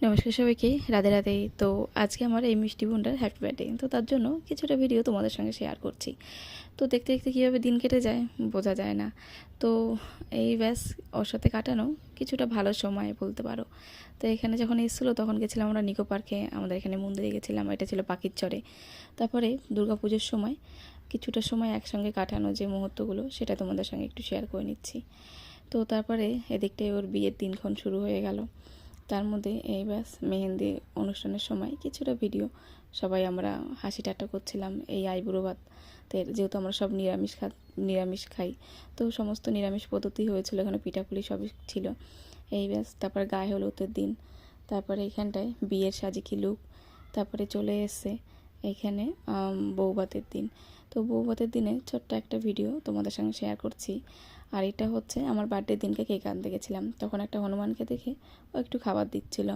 নমস্কার সবাইকে, রাধে রাধে। তো আজকে আমার এই মিষ্টি বোনটার হ্যাপি বার্থডে, তো তার জন্য কিছুটা ভিডিও তোমাদের সঙ্গে শেয়ার করছি। তো দেখতে দেখতে কীভাবে দিন কেটে যায় বোঝা যায় না। তো এই ব্যাস ওর সাথে কাটানো কিছুটা ভালো সময় বলতে পারো। তো এখানে যখন এসেছিলো তখন গেছিলাম আমরা নিকো পার্কে, আমাদের এখানে মন্দিরে গেছিলাম, এটা ছিল পাখির চরে। তারপরে দুর্গাপুজোর সময় কিছুটা সময় একসঙ্গে কাটানো যে মুহূর্তগুলো সেটা তোমাদের সঙ্গে একটু শেয়ার করে নিচ্ছি। তো তারপরে এদিকটায় ওর বিয়ের দিনক্ষণ শুরু হয়ে গেল। তার মধ্যে এই ব্যাস মেহেন্দি অনুষ্ঠানের সময় কিছুটা ভিডিও সবাই আমরা হাসি ঠাট্টা করছিলাম। এই আইবুড়ো ভাতের যেহেতু আমরা সব নিরামিষ খাই, তো সমস্ত নিরামিষ পদ্ধতি হয়েছিল, এখানে পিঠাপুলি সবই ছিল। এই ব্যাস তারপর গায়ে হলুদের দিন, তারপরে এখানটায় বিয়ের সাজিকি লুক, তারপরে চলে এসছে এখানে বৌভাতের দিন। তো বৌভাতের দিনে ছোট্ট একটা ভিডিও তোমাদের সঙ্গে শেয়ার করছি। আর এটা হচ্ছে আমার বার্থডের দিনকে কেক আনতে গেছিলাম, তখন একটা হনুমানকে দেখে ও একটু খাবার দিচ্ছিল।